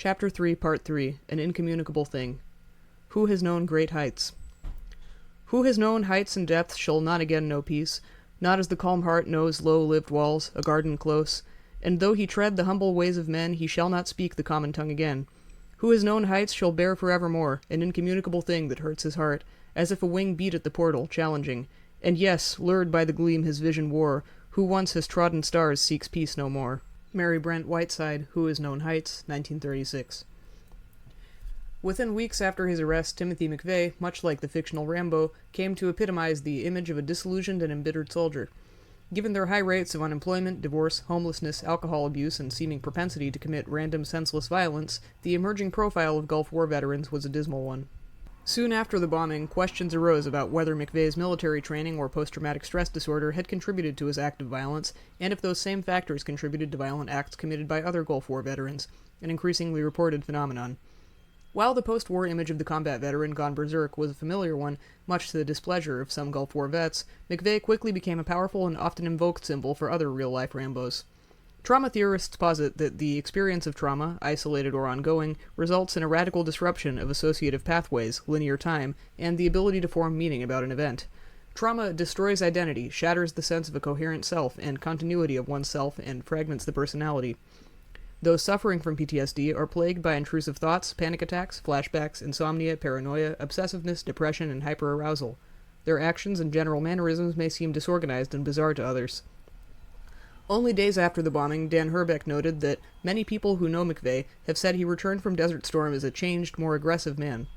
Chapter 3, Part 3, An Incommunicable Thing. Who has known great heights? Who has known heights and depths shall not again know peace, not as the calm heart knows low-lived walls, a garden close, and though he tread the humble ways of men, he shall not speak the common tongue again. Who has known heights shall bear forevermore, an incommunicable thing that hurts his heart, as if a wing beat at the portal, challenging, and yes, lured by the gleam his vision wore, who once has trodden stars seeks peace no more. Mary Brent Whiteside, Who Has Known Heights, 1936. Within weeks after his arrest, Timothy McVeigh, much like the fictional Rambo, came to epitomize the image of a disillusioned and embittered soldier. Given their high rates of unemployment, divorce, homelessness, alcohol abuse, and seeming propensity to commit random senseless violence, the emerging profile of Gulf War veterans was a dismal one. Soon after the bombing, questions arose about whether McVeigh's military training or post-traumatic stress disorder had contributed to his act of violence, and if those same factors contributed to violent acts committed by other Gulf War veterans, an increasingly reported phenomenon. While the post-war image of the combat veteran gone berserk was a familiar one, much to the displeasure of some Gulf War vets, McVeigh quickly became a powerful and often invoked symbol for other real-life Rambos. Trauma theorists posit that the experience of trauma, isolated or ongoing, results in a radical disruption of associative pathways, linear time, and the ability to form meaning about an event. Trauma destroys identity, shatters the sense of a coherent self and continuity of oneself, and fragments the personality. Those suffering from PTSD are plagued by intrusive thoughts, panic attacks, flashbacks, insomnia, paranoia, obsessiveness, depression, and hyperarousal. Their actions and general mannerisms may seem disorganized and bizarre to others. Only days after the bombing, Dan Herbeck noted that many people who know McVeigh have said he returned from Desert Storm as a changed, more aggressive man.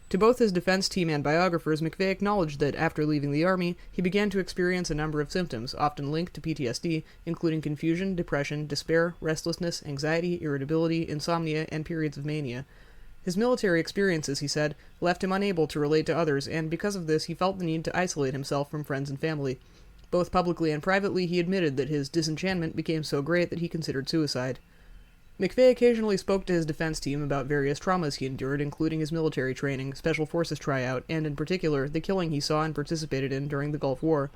To both his defense team and biographers, McVeigh acknowledged that after leaving the Army, he began to experience a number of symptoms, often linked to PTSD, including confusion, depression, despair, restlessness, anxiety, irritability, insomnia, and periods of mania. His military experiences, he said, left him unable to relate to others, and because of this he felt the need to isolate himself from friends and family. Both publicly and privately, he admitted that his disenchantment became so great that he considered suicide. McVeigh occasionally spoke to his defense team about various traumas he endured, including his military training, Special Forces tryout, and in particular, the killing he saw and participated in during the Gulf War.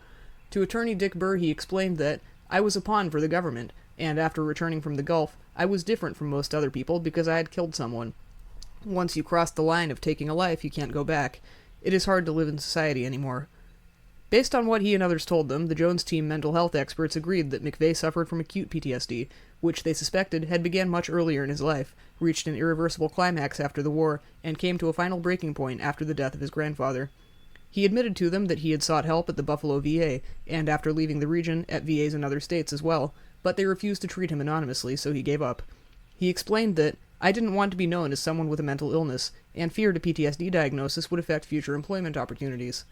To attorney Dick Burr, he explained that, "I was a pawn for the government, and after returning from the Gulf, I was different from most other people because I had killed someone. Once you cross the line of taking a life, you can't go back. It is hard to live in society anymore." Based on what he and others told them, the Jones team mental health experts agreed that McVeigh suffered from acute PTSD, which they suspected had began much earlier in his life, reached an irreversible climax after the war, and came to a final breaking point after the death of his grandfather. He admitted to them that he had sought help at the Buffalo VA, and after leaving the region, at VAs in other states as well, but they refused to treat him anonymously, so he gave up. He explained that, "I didn't want to be known as someone with a mental illness, and feared a PTSD diagnosis would affect future employment opportunities."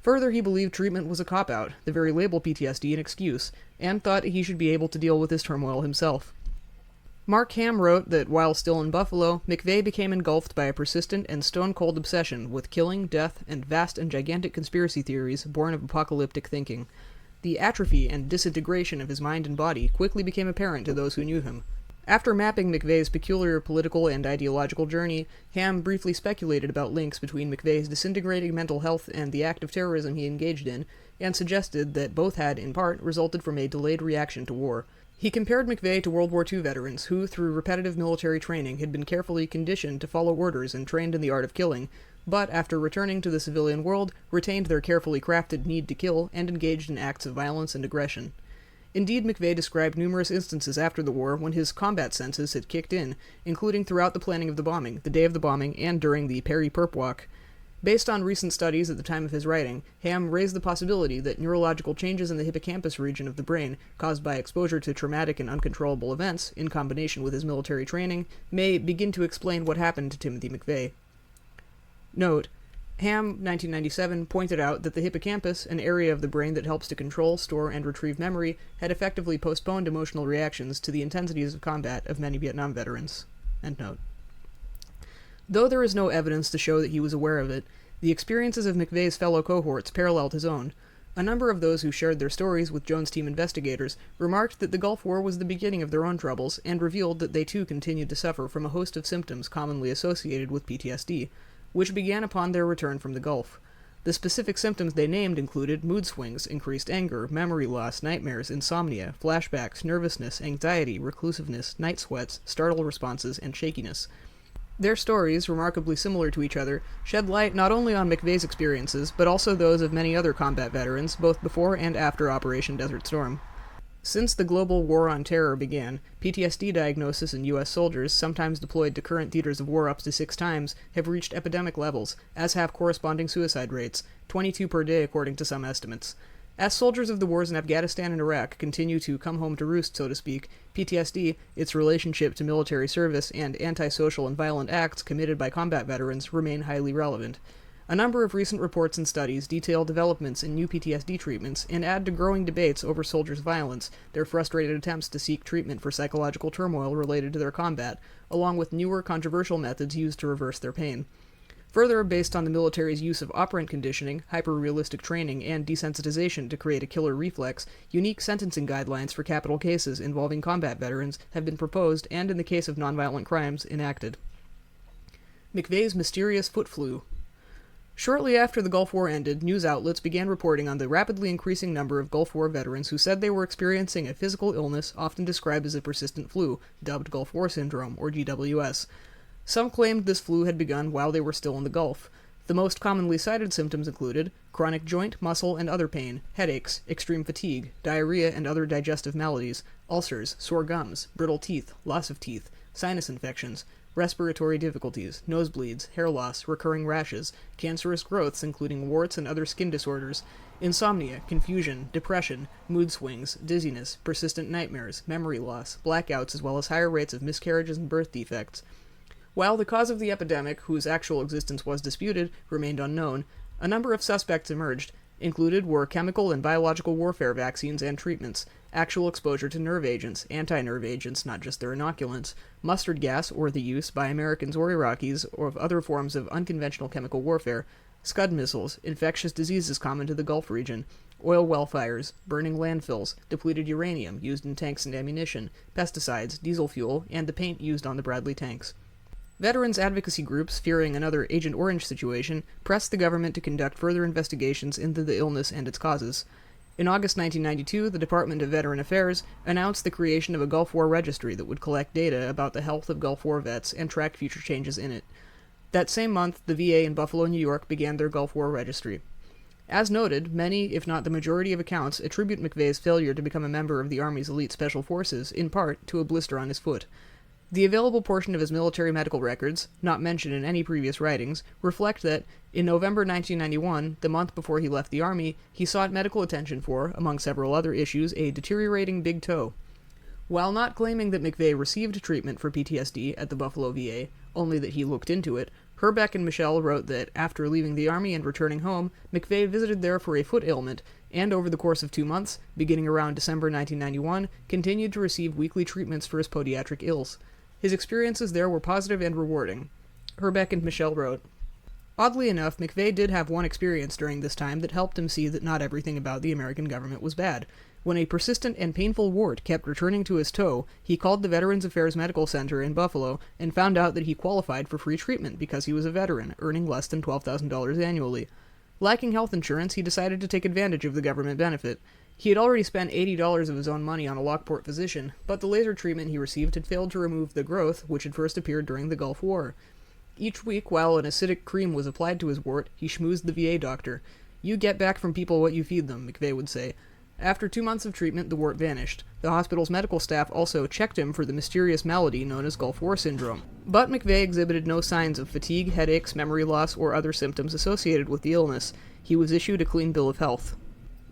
Further, he believed treatment was a cop-out, the very label PTSD an excuse, and thought he should be able to deal with his turmoil himself. Mark Ham wrote that while still in Buffalo, McVeigh became engulfed by a persistent and stone-cold obsession with killing, death, and vast and gigantic conspiracy theories born of apocalyptic thinking. The atrophy and disintegration of his mind and body quickly became apparent to those who knew him. After mapping McVeigh's peculiar political and ideological journey, Ham briefly speculated about links between McVeigh's disintegrating mental health and the act of terrorism he engaged in, and suggested that both had, in part, resulted from a delayed reaction to war. He compared McVeigh to World War II veterans who, through repetitive military training, had been carefully conditioned to follow orders and trained in the art of killing, but after returning to the civilian world, retained their carefully crafted need to kill and engaged in acts of violence and aggression. Indeed, McVeigh described numerous instances after the war when his combat senses had kicked in, including throughout the planning of the bombing, the day of the bombing, and during the Perry Perp Walk. Based on recent studies at the time of his writing, Ham raised the possibility that neurological changes in the hippocampus region of the brain, caused by exposure to traumatic and uncontrollable events, in combination with his military training, may begin to explain what happened to Timothy McVeigh. Note: Ham, 1997, pointed out that the hippocampus, an area of the brain that helps to control, store, and retrieve memory, had effectively postponed emotional reactions to the intensities of combat of many Vietnam veterans. End note. Though there is no evidence to show that he was aware of it, the experiences of McVeigh's fellow cohorts paralleled his own. A number of those who shared their stories with Jones team investigators remarked that the Gulf War was the beginning of their own troubles, and revealed that they too continued to suffer from a host of symptoms commonly associated with PTSD, which began upon their return from the Gulf. The specific symptoms they named included mood swings, increased anger, memory loss, nightmares, insomnia, flashbacks, nervousness, anxiety, reclusiveness, night sweats, startle responses, and shakiness. Their stories, remarkably similar to each other, shed light not only on McVeigh's experiences, but also those of many other combat veterans, both before and after Operation Desert Storm. Since the global war on terror began, PTSD diagnosis in U.S. soldiers, sometimes deployed to current theaters of war up to 6 times, have reached epidemic levels, as have corresponding suicide rates, 22 per day according to some estimates. As soldiers of the wars in Afghanistan and Iraq continue to come home to roost, so to speak, PTSD, its relationship to military service, and antisocial and violent acts committed by combat veterans remain highly relevant. A number of recent reports and studies detail developments in new PTSD treatments and add to growing debates over soldiers' violence, their frustrated attempts to seek treatment for psychological turmoil related to their combat, along with newer controversial methods used to reverse their pain. Further, based on the military's use of operant conditioning, hyper-realistic training, and desensitization to create a killer reflex, unique sentencing guidelines for capital cases involving combat veterans have been proposed and, in the case of nonviolent crimes, enacted. McVeigh's mysterious foot flu. Shortly after the Gulf War ended, news outlets began reporting on the rapidly increasing number of Gulf War veterans who said they were experiencing a physical illness often described as a persistent flu, dubbed Gulf War Syndrome, or GWS. Some claimed this flu had begun while they were still in the Gulf. The most commonly cited symptoms included chronic joint, muscle, and other pain, headaches, extreme fatigue, diarrhea and other digestive maladies, ulcers, sore gums, brittle teeth, loss of teeth, sinus infections, respiratory difficulties, nosebleeds, hair loss, recurring rashes, cancerous growths including warts and other skin disorders, insomnia, confusion, depression, mood swings, dizziness, persistent nightmares, memory loss, blackouts, as well as higher rates of miscarriages and birth defects. While the cause of the epidemic, whose actual existence was disputed, remained unknown, a number of suspects emerged. Included were chemical and biological warfare vaccines and treatments, actual exposure to nerve agents, anti-nerve agents, not just their inoculants, mustard gas or the use by Americans or Iraqis or of other forms of unconventional chemical warfare, Scud missiles, infectious diseases common to the Gulf region, oil well fires, burning landfills, depleted uranium used in tanks and ammunition, pesticides, diesel fuel, and the paint used on the Bradley tanks. Veterans advocacy groups, fearing another Agent Orange situation, pressed the government to conduct further investigations into the illness and its causes. In August 1992, the Department of Veteran Affairs announced the creation of a Gulf War registry that would collect data about the health of Gulf War vets and track future changes in it. That same month, the VA in Buffalo, New York began their Gulf War registry. As noted, many, if not the majority of accounts, attribute McVeigh's failure to become a member of the Army's elite special forces, in part, to a blister on his foot. The available portion of his military medical records, not mentioned in any previous writings, reflect that, in November 1991, the month before he left the Army, he sought medical attention for, among several other issues, a deteriorating big toe. While not claiming that McVeigh received treatment for PTSD at the Buffalo VA, only that he looked into it, Herbeck and Michelle wrote that, after leaving the Army and returning home, McVeigh visited there for a foot ailment, and over the course of 2 months, beginning around December 1991, continued to receive weekly treatments for his podiatric ills. His experiences there were positive and rewarding. Herbeck and Michelle wrote, "Oddly enough, McVeigh did have one experience during this time that helped him see that not everything about the American government was bad. When a persistent and painful wart kept returning to his toe, he called the Veterans Affairs Medical Center in Buffalo and found out that he qualified for free treatment because he was a veteran, earning less than $12,000 annually. Lacking health insurance, he decided to take advantage of the government benefit. He had already spent $80 of his own money on a Lockport physician, but the laser treatment he received had failed to remove the growth, which had first appeared during the Gulf War. Each week, while an acidic cream was applied to his wart, he schmoozed the VA doctor. 'You get back from people what you feed them,' McVeigh would say. After 2 months of treatment, the wart vanished. The hospital's medical staff also checked him for the mysterious malady known as Gulf War Syndrome. But McVeigh exhibited no signs of fatigue, headaches, memory loss, or other symptoms associated with the illness. He was issued a clean bill of health."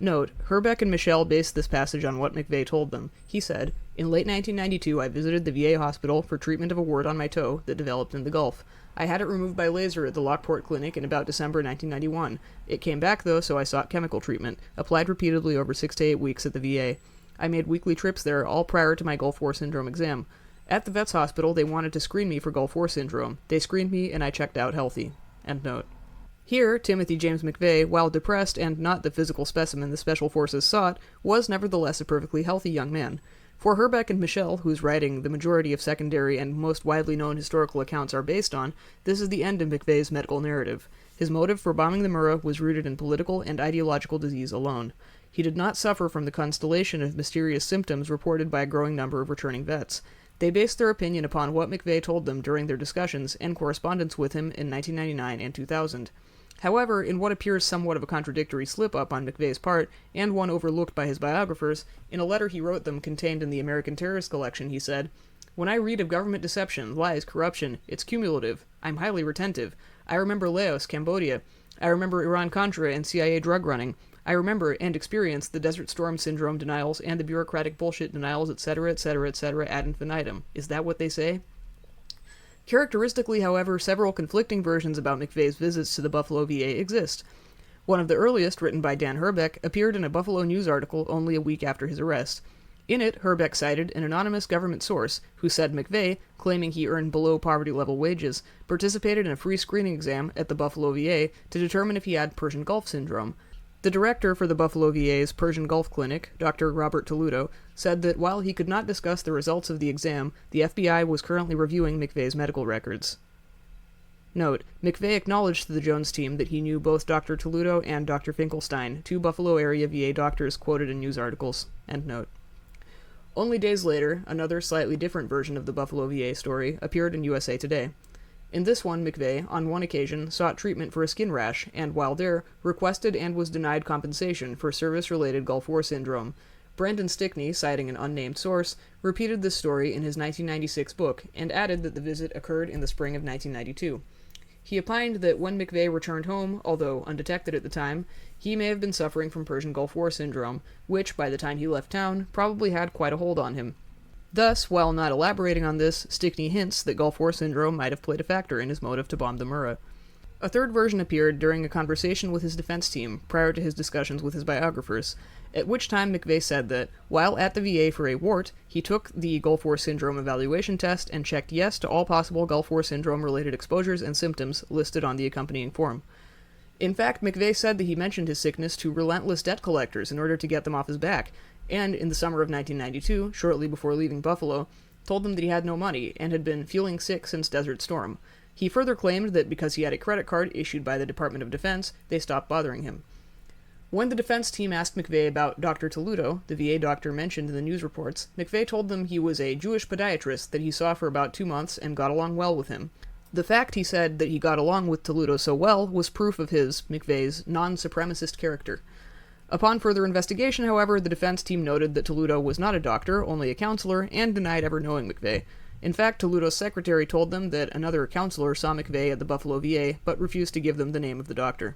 Note, Herbeck and Michelle based this passage on what McVeigh told them. He said, "In late 1992, I visited the VA hospital for treatment of a wart on my toe that developed in the Gulf. I had it removed by laser at the Lockport Clinic in about December 1991. It came back, though, so I sought chemical treatment, applied repeatedly over 6 to 8 weeks at the VA. I made weekly trips there, all prior to my Gulf War Syndrome exam. At the Vets Hospital, they wanted to screen me for Gulf War Syndrome. They screened me, and I checked out healthy." End note. Here, Timothy James McVeigh, while depressed and not the physical specimen the Special Forces sought, was nevertheless a perfectly healthy young man. For Herbeck and Michel, whose writing the majority of secondary and most widely known historical accounts are based on, this is the end of McVeigh's medical narrative. His motive for bombing the Murrah was rooted in political and ideological disease alone. He did not suffer from the constellation of mysterious symptoms reported by a growing number of returning vets. They based their opinion upon what McVeigh told them during their discussions and correspondence with him in 1999 and 2000. However, in what appears somewhat of a contradictory slip-up on McVeigh's part, and one overlooked by his biographers, in a letter he wrote them contained in the American Terrorist Collection, he said, "When I read of government deception, lies, corruption, it's cumulative. I'm highly retentive. I remember Laos, Cambodia. I remember Iran-Contra and CIA drug running. I remember and experience the Desert Storm Syndrome denials and the bureaucratic bullshit denials, etc., etc., etc., ad infinitum. Is that what they say?" Characteristically, however, several conflicting versions about McVeigh's visits to the Buffalo VA exist. One of the earliest, written by Dan Herbeck, appeared in a Buffalo News article only a week after his arrest. In it, Herbeck cited an anonymous government source who said McVeigh, claiming he earned below poverty-level wages, participated in a free screening exam at the Buffalo VA to determine if he had Persian Gulf syndrome. The director for the Buffalo VA's Persian Gulf Clinic, Dr. Robert Toludo, said that while he could not discuss the results of the exam, the FBI was currently reviewing McVeigh's medical records. Note: McVeigh acknowledged to the Jones team that he knew both Dr. Toludo and Dr. Finkelstein, two Buffalo area VA doctors quoted in news articles. End note. Only days later, another slightly different version of the Buffalo VA story appeared in USA Today. In this one, McVeigh, on one occasion, sought treatment for a skin rash, and while there, requested and was denied compensation for service-related Gulf War syndrome. Brendan Stickney, citing an unnamed source, repeated this story in his 1996 book, and added that the visit occurred in the spring of 1992. He opined that when McVeigh returned home, although undetected at the time, he may have been suffering from Persian Gulf War syndrome, which, by the time he left town, probably had quite a hold on him. Thus, while not elaborating on this, Stickney hints that Gulf War syndrome might have played a factor in his motive to bomb the Murrah. A third version appeared during a conversation with his defense team prior to his discussions with his biographers, at which time McVeigh said that, while at the VA for a wart, he took the Gulf War syndrome evaluation test and checked yes to all possible Gulf War syndrome-related exposures and symptoms listed on the accompanying form. In fact, McVeigh said that he mentioned his sickness to relentless debt collectors in order to get them off his back, and in the summer of 1992, shortly before leaving Buffalo, told them that he had no money and had been feeling sick since Desert Storm. He further claimed that because he had a credit card issued by the Department of Defense, they stopped bothering him. When the defense team asked McVeigh about Dr. Toludo, the VA doctor mentioned in the news reports, McVeigh told them he was a Jewish podiatrist that he saw for about 2 months and got along well with him. The fact, he said, that he got along with Toludo so well was proof of his, McVeigh's, non-supremacist character. Upon further investigation, however, the defense team noted that Toludo was not a doctor, only a counselor, and denied ever knowing McVeigh. In fact, Toludo's secretary told them that another counselor saw McVeigh at the Buffalo VA, but refused to give them the name of the doctor.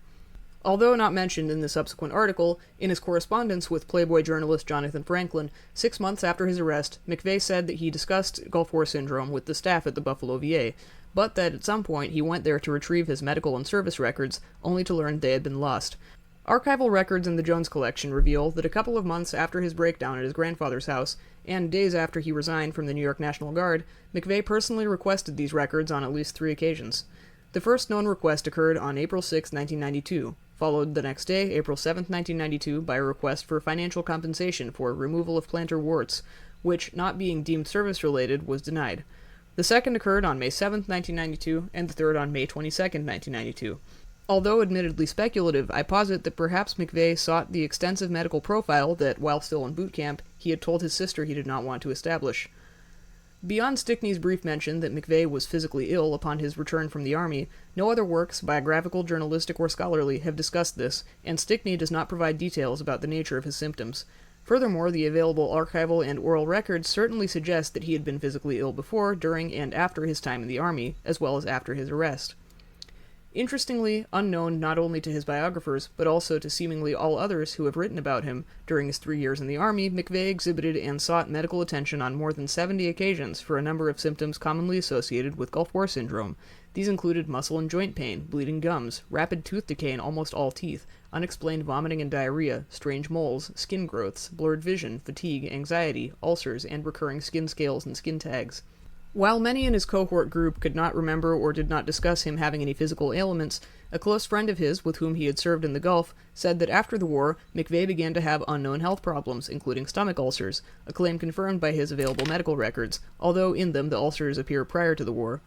Although not mentioned in the subsequent article, in his correspondence with Playboy journalist Jonathan Franklin, 6 months after his arrest, McVeigh said that he discussed Gulf War syndrome with the staff at the Buffalo VA, but that at some point he went there to retrieve his medical and service records, only to learn they had been lost. Archival records in the Jones collection reveal that a couple of months after his breakdown at his grandfather's house, and days after he resigned from the New York National Guard, McVeigh personally requested these records on at least 3 occasions. The first known request occurred on April 6, 1992, followed the next day, April 7, 1992, by a request for financial compensation for removal of plantar warts, which, not being deemed service-related, was denied. The second occurred on May 7, 1992, and the third on May 22, 1992. Although admittedly speculative, I posit that perhaps McVeigh sought the extensive medical profile that, while still in boot camp, he had told his sister he did not want to establish. Beyond Stickney's brief mention that McVeigh was physically ill upon his return from the Army, no other works, biographical, journalistic, or scholarly, have discussed this, and Stickney does not provide details about the nature of his symptoms. Furthermore, the available archival and oral records certainly suggest that he had been physically ill before, during, and after his time in the Army, as well as after his arrest. Interestingly, unknown not only to his biographers, but also to seemingly all others who have written about him, during his 3 years in the Army, McVeigh exhibited and sought medical attention on more than 70 occasions for a number of symptoms commonly associated with Gulf War syndrome. These included muscle and joint pain, bleeding gums, rapid tooth decay in almost all teeth, unexplained vomiting and diarrhea, strange moles, skin growths, blurred vision, fatigue, anxiety, ulcers, and recurring skin scales and skin tags. While many in his cohort group could not remember or did not discuss him having any physical ailments, A close friend of his, with whom he had served in the Gulf, said that after the war, McVeigh began to have unknown health problems, including stomach ulcers, a claim confirmed by his available medical records, although in them the ulcers appear prior to the war.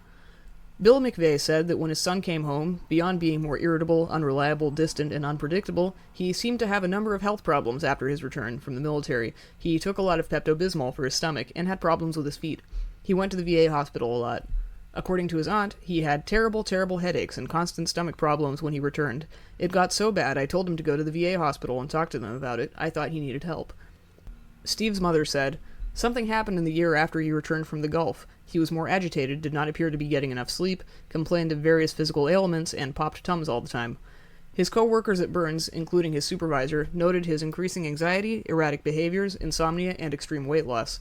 Bill McVeigh said that when his son came home, beyond being more irritable, unreliable, distant, and unpredictable, he seemed to have a number of health problems after his return from the military. He took a lot of Pepto-Bismol for his stomach and had problems with his feet. He went to the VA hospital a lot. According to his aunt, he had terrible, terrible headaches and constant stomach problems when he returned. It got so bad I told him to go to the VA hospital and talk to them about it. I thought he needed help. Steve's mother said, "Something happened in the year after he returned from the Gulf. He was more agitated, did not appear to be getting enough sleep, complained of various physical ailments, and popped tums all the time." His co-workers at Burns, including his supervisor, noted his increasing anxiety, erratic behaviors, insomnia, and extreme weight loss.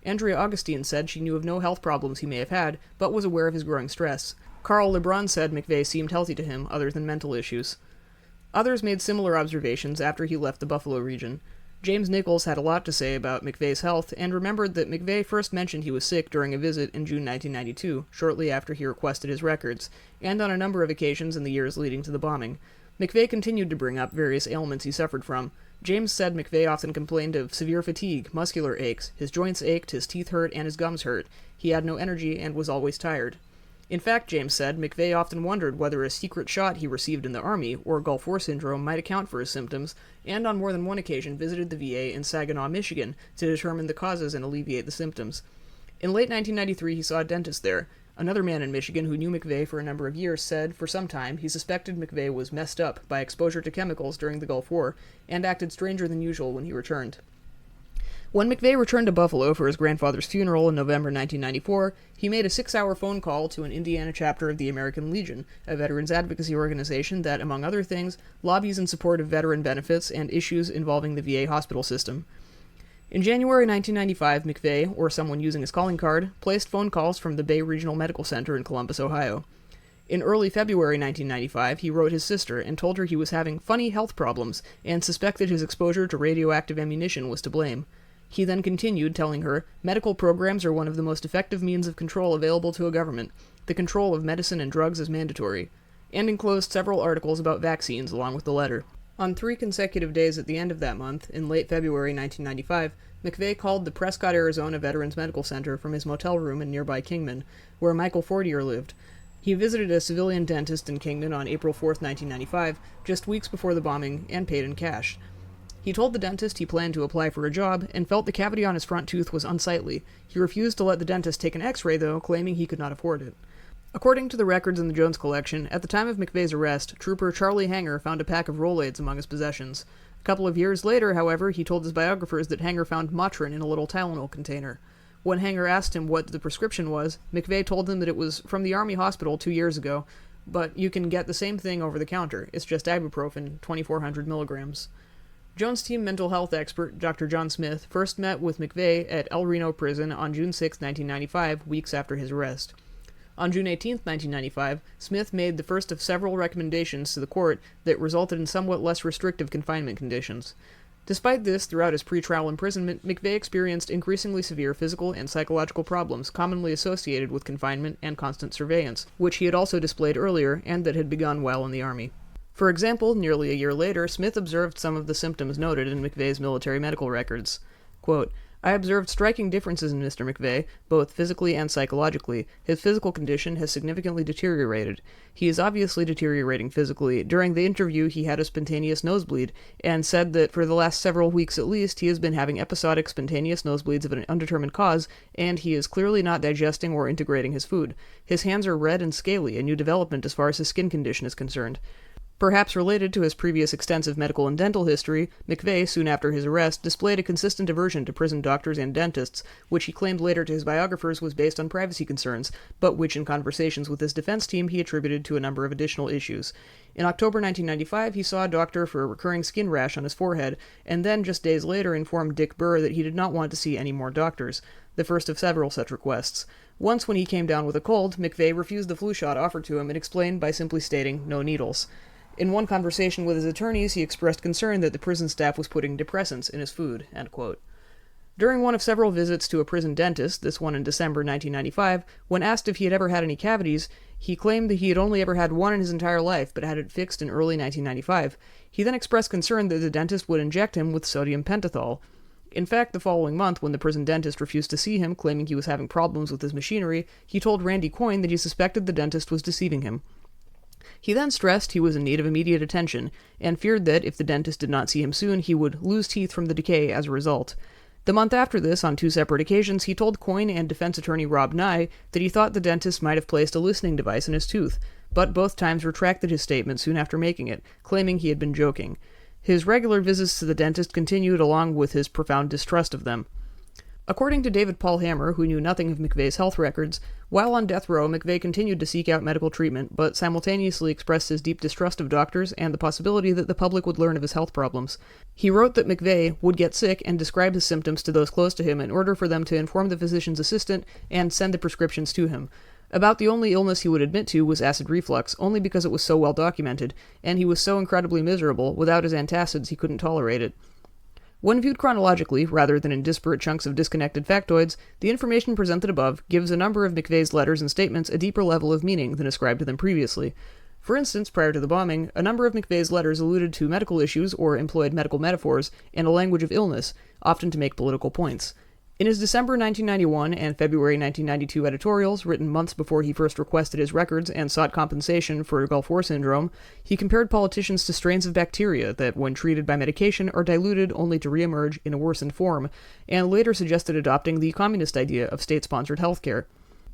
Andrea Augustine said she knew of no health problems he may have had, but was aware of his growing stress. Carl LeBron said McVeigh seemed healthy to him, other than mental issues. Others made similar observations after he left the Buffalo region. James Nichols had a lot to say about McVeigh's health, and remembered that McVeigh first mentioned he was sick during a visit in June 1992, shortly after he requested his records, and on a number of occasions in the years leading to the bombing. McVeigh continued to bring up various ailments he suffered from. James said McVeigh often complained of severe fatigue, muscular aches, his joints ached, his teeth hurt, and his gums hurt. He had no energy and was always tired. In fact, James said, McVeigh often wondered whether a secret shot he received in the Army, or Gulf War syndrome, might account for his symptoms, and on more than one occasion visited the VA in Saginaw, Michigan, to determine the causes and alleviate the symptoms. In late 1993, he saw a dentist there. Another man in Michigan who knew McVeigh for a number of years said, for some time, he suspected McVeigh was messed up by exposure to chemicals during the Gulf War, and acted stranger than usual when he returned. When McVeigh returned to Buffalo for his grandfather's funeral in November 1994, he made a 6-hour phone call to an Indiana chapter of the American Legion, a veterans advocacy organization that, among other things, lobbies in support of veteran benefits and issues involving the VA hospital system. In January 1995, McVeigh, or someone using his calling card, placed phone calls from the Bay Regional Medical Center in Columbus, Ohio. In early February 1995, he wrote his sister and told her he was having funny health problems and suspected his exposure to radioactive ammunition was to blame. He then continued, telling her, medical programs are one of the most effective means of control available to a government. The control of medicine and drugs is mandatory, and enclosed several articles about vaccines along with the letter. On 3 consecutive days at the end of that month, in late February 1995, McVeigh called the Prescott, Arizona Veterans Medical Center from his motel room in nearby Kingman, where Michael Fortier lived. He visited a civilian dentist in Kingman on April 4, 1995, just weeks before the bombing, and paid in cash. He told the dentist he planned to apply for a job, and felt the cavity on his front tooth was unsightly. He refused to let the dentist take an x-ray, though, claiming he could not afford it. According to the records in the Jones collection, at the time of McVeigh's arrest, Trooper Charlie Hanger found a pack of Rolaids among his possessions. A couple of years later, however, he told his biographers that Hanger found Motrin in a little Tylenol container. When Hanger asked him what the prescription was, McVeigh told him that it was from the Army hospital 2 years ago, but you can get the same thing over the counter. It's just ibuprofen, 2,400 milligrams. Jones' team mental health expert, Dr. John Smith, first met with McVeigh at El Reno Prison on June 6, 1995, weeks after his arrest. On June 18, 1995, Smith made the first of several recommendations to the court that resulted in somewhat less restrictive confinement conditions. Despite this, throughout his pretrial imprisonment, McVeigh experienced increasingly severe physical and psychological problems commonly associated with confinement and constant surveillance, which he had also displayed earlier and that had begun while in the Army. For example, nearly a year later, Smith observed some of the symptoms noted in McVeigh's military medical records. Quote, I observed striking differences in Mr. McVeigh, both physically and psychologically. His physical condition has significantly deteriorated. He is obviously deteriorating physically. During the interview, he had a spontaneous nosebleed, and said that for the last several weeks at least, he has been having episodic spontaneous nosebleeds of an undetermined cause, and he is clearly not digesting or integrating his food. His hands are red and scaly, a new development as far as his skin condition is concerned. Perhaps related to his previous extensive medical and dental history, McVeigh, soon after his arrest, displayed a consistent aversion to prison doctors and dentists, which he claimed later to his biographers was based on privacy concerns, but which in conversations with his defense team he attributed to a number of additional issues. In October 1995, he saw a doctor for a recurring skin rash on his forehead, and then just days later informed Dick Burr that he did not want to see any more doctors, the first of several such requests. Once when he came down with a cold, McVeigh refused the flu shot offered to him and explained by simply stating, no needles. In one conversation with his attorneys, he expressed concern that the prison staff was putting depressants in his food. End quote. During one of several visits to a prison dentist, this one in December 1995, when asked if he had ever had any cavities, he claimed that he had only ever had one in his entire life, but had it fixed in early 1995. He then expressed concern that the dentist would inject him with sodium pentothal. In fact, the following month, when the prison dentist refused to see him, claiming he was having problems with his machinery, he told Randy Coyne that he suspected the dentist was deceiving him. He then stressed he was in need of immediate attention, and feared that, if the dentist did not see him soon, he would lose teeth from the decay as a result. The month after this, on 2 separate occasions, he told Coyne and defense attorney Rob Nye that he thought the dentist might have placed a listening device in his tooth, but both times retracted his statement soon after making it, claiming he had been joking. His regular visits to the dentist continued along with his profound distrust of them. According to David Paul Hammer, who knew nothing of McVeigh's health records, while on death row, McVeigh continued to seek out medical treatment, but simultaneously expressed his deep distrust of doctors and the possibility that the public would learn of his health problems. He wrote that McVeigh would get sick and describe his symptoms to those close to him in order for them to inform the physician's assistant and send the prescriptions to him. About the only illness he would admit to was acid reflux, only because it was so well documented, and he was so incredibly miserable, without his antacids he couldn't tolerate it. When viewed chronologically, rather than in disparate chunks of disconnected factoids, the information presented above gives a number of McVeigh's letters and statements a deeper level of meaning than ascribed to them previously. For instance, prior to the bombing, a number of McVeigh's letters alluded to medical issues or employed medical metaphors and a language of illness, often to make political points. In his December 1991 and February 1992 editorials, written months before he first requested his records and sought compensation for Gulf War syndrome, he compared politicians to strains of bacteria that, when treated by medication, are diluted only to reemerge in a worsened form, and later suggested adopting the communist idea of state-sponsored healthcare.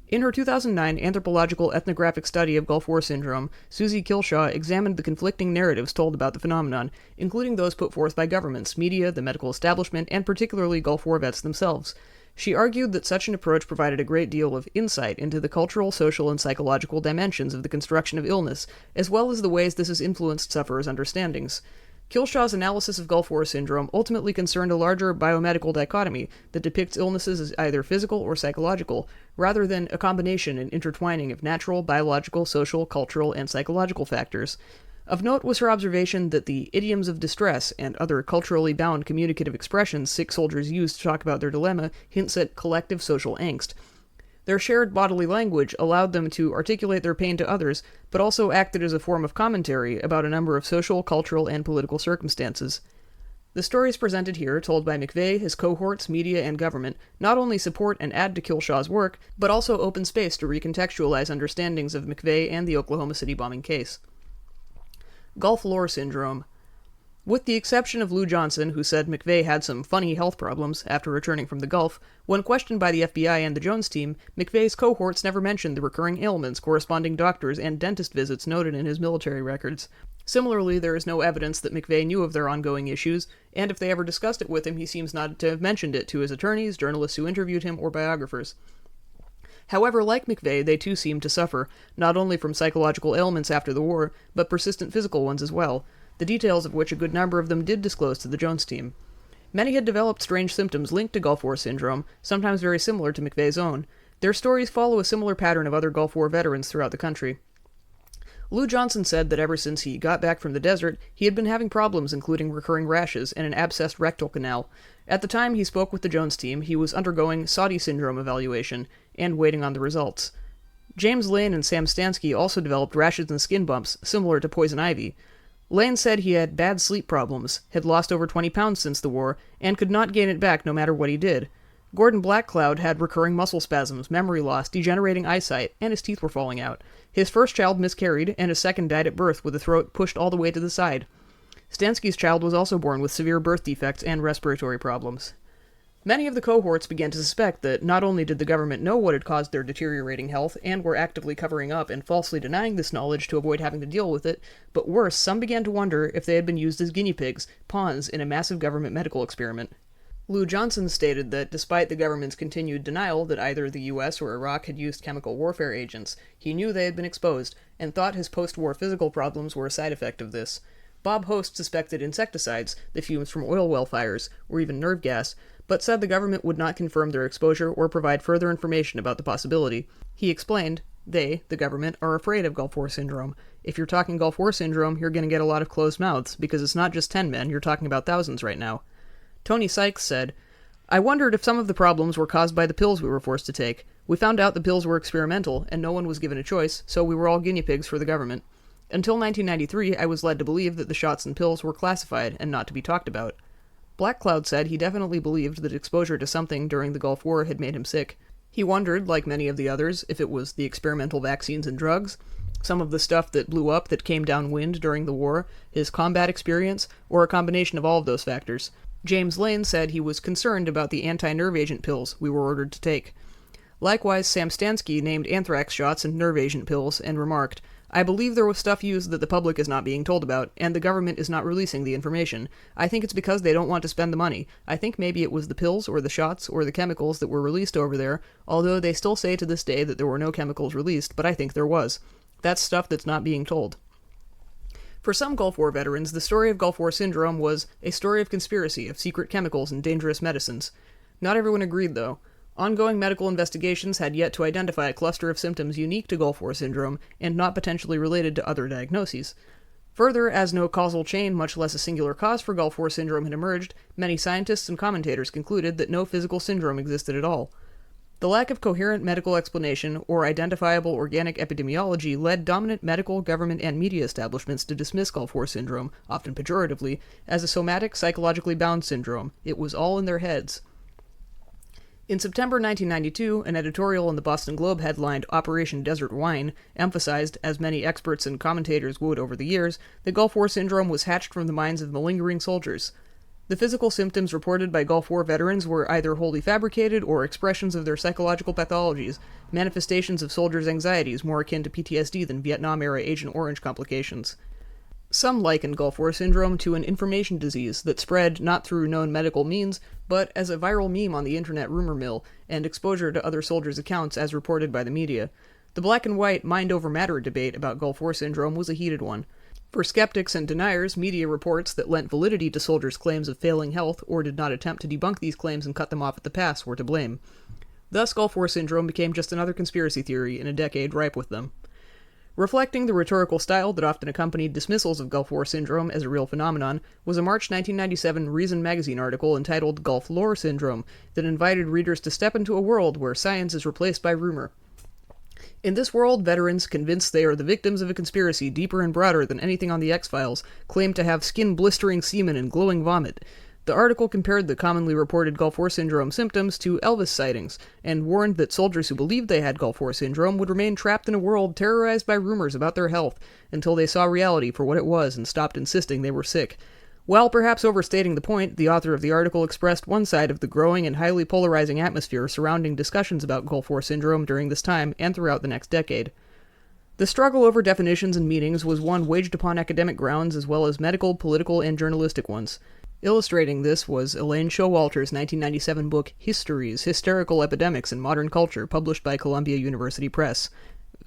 In her 2009 anthropological ethnographic study of Gulf War syndrome, Susie Kilshaw examined the conflicting narratives told about the phenomenon, including those put forth by governments, media, the medical establishment, and particularly Gulf War vets themselves. She argued that such an approach provided a great deal of insight into the cultural, social, and psychological dimensions of the construction of illness, as well as the ways this has influenced sufferers' understandings. Kilshaw's analysis of Gulf War syndrome ultimately concerned a larger biomedical dichotomy that depicts illnesses as either physical or psychological, rather than a combination and intertwining of natural, biological, social, cultural, and psychological factors. Of note was her observation that the idioms of distress and other culturally bound communicative expressions sick soldiers use to talk about their dilemma hints at collective social angst. Their shared bodily language allowed them to articulate their pain to others, but also acted as a form of commentary about a number of social, cultural, and political circumstances. The stories presented here, told by McVeigh, his cohorts, media, and government, not only support and add to Kilshaw's work, but also open space to recontextualize understandings of McVeigh and the Oklahoma City bombing case. Gulf War syndrome. With the exception of Lou Johnson, who said McVeigh had some funny health problems after returning from the Gulf, when questioned by the FBI and the Jones team, McVeigh's cohorts never mentioned the recurring ailments, corresponding doctors, and dentist visits noted in his military records. Similarly, there is no evidence that McVeigh knew of their ongoing issues, and if they ever discussed it with him, he seems not to have mentioned it to his attorneys, journalists who interviewed him, or biographers. However, like McVeigh, they too seemed to suffer, not only from psychological ailments after the war, but persistent physical ones as well, the details of which a good number of them did disclose to the Jones team. Many had developed strange symptoms linked to Gulf War syndrome, sometimes very similar to McVeigh's own. Their stories follow a similar pattern of other Gulf War veterans throughout the country. Lou Johnson said that ever since he got back from the desert, he had been having problems including recurring rashes and an abscessed rectal canal. At the time he spoke with the Jones team, he was undergoing Saudi syndrome evaluation and waiting on the results. James Lane and Sam Stansky also developed rashes and skin bumps, similar to poison ivy. Lane said he had bad sleep problems, had lost over 20 pounds since the war, and could not gain it back no matter what he did. Gordon Blackcloud had recurring muscle spasms, memory loss, degenerating eyesight, and his teeth were falling out. His first child miscarried, and his second died at birth with the throat pushed all the way to the side. Stansky's child was also born with severe birth defects and respiratory problems. Many of the cohorts began to suspect that not only did the government know what had caused their deteriorating health and were actively covering up and falsely denying this knowledge to avoid having to deal with it, but worse, some began to wonder if they had been used as guinea pigs, pawns in a massive government medical experiment. Lou Johnson stated that despite the government's continued denial that either the U.S. or Iraq had used chemical warfare agents, he knew they had been exposed, and thought his post-war physical problems were a side effect of this. Bob Host suspected insecticides, the fumes from oil well fires, or even nerve gas, but said the government would not confirm their exposure or provide further information about the possibility. He explained, they, the government, are afraid of Gulf War syndrome. If you're talking Gulf War syndrome, you're going to get a lot of closed mouths, because it's not just 10 men, you're talking about thousands right now. Tony Sykes said, I wondered if some of the problems were caused by the pills we were forced to take. We found out the pills were experimental, and no one was given a choice, so we were all guinea pigs for the government. Until 1993, I was led to believe that the shots and pills were classified and not to be talked about. Black Cloud said he definitely believed that exposure to something during the Gulf War had made him sick. He wondered, like many of the others, if it was the experimental vaccines and drugs, some of the stuff that blew up that came downwind during the war, his combat experience, or a combination of all of those factors. James Lane said he was concerned about the anti-nerve agent pills we were ordered to take. Likewise, Sam Stansky named anthrax shots and nerve agent pills and remarked, "I believe there was stuff used that the public is not being told about, and the government is not releasing the information. I think it's because they don't want to spend the money. I think maybe it was the pills or the shots or the chemicals that were released over there, although they still say to this day that there were no chemicals released, but I think there was. That's stuff that's not being told." For some Gulf War veterans, the story of Gulf War syndrome was a story of conspiracy, of secret chemicals and dangerous medicines. Not everyone agreed, though. Ongoing medical investigations had yet to identify a cluster of symptoms unique to Gulf War syndrome and not potentially related to other diagnoses. Further, as no causal chain, much less a singular cause for Gulf War syndrome had emerged, many scientists and commentators concluded that no physical syndrome existed at all. The lack of coherent medical explanation or identifiable organic epidemiology led dominant medical, government, and media establishments to dismiss Gulf War syndrome, often pejoratively, as a somatic, psychologically bound syndrome. It was all in their heads. In September 1992, an editorial in the Boston Globe headlined Operation Desert Wine emphasized, as many experts and commentators would over the years, that Gulf War syndrome was hatched from the minds of malingering soldiers. The physical symptoms reported by Gulf War veterans were either wholly fabricated or expressions of their psychological pathologies, manifestations of soldiers' anxieties more akin to PTSD than Vietnam-era Agent Orange complications. Some likened Gulf War syndrome to an information disease that spread not through known medical means, but as a viral meme on the internet rumor mill and exposure to other soldiers' accounts as reported by the media. The black and white mind over matter debate about Gulf War syndrome was a heated one. For skeptics and deniers, media reports that lent validity to soldiers' claims of failing health or did not attempt to debunk these claims and cut them off at the pass were to blame. Thus, Gulf War syndrome became just another conspiracy theory in a decade ripe with them. Reflecting the rhetorical style that often accompanied dismissals of Gulf War syndrome as a real phenomenon was a March 1997 Reason magazine article entitled Gulf Lore Syndrome that invited readers to step into a world where science is replaced by rumor. In this world, veterans, convinced they are the victims of a conspiracy deeper and broader than anything on the X-Files, claim to have skin-blistering semen and glowing vomit. The article compared the commonly reported Gulf War syndrome symptoms to Elvis sightings, and warned that soldiers who believed they had Gulf War syndrome would remain trapped in a world terrorized by rumors about their health until they saw reality for what it was and stopped insisting they were sick. While perhaps overstating the point, the author of the article expressed one side of the growing and highly polarizing atmosphere surrounding discussions about Gulf War syndrome during this time and throughout the next decade. The struggle over definitions and meanings was one waged upon academic grounds as well as medical, political, and journalistic ones. Illustrating this was Elaine Showalter's 1997 book Histories, Hysterical Epidemics in Modern Culture, published by Columbia University Press.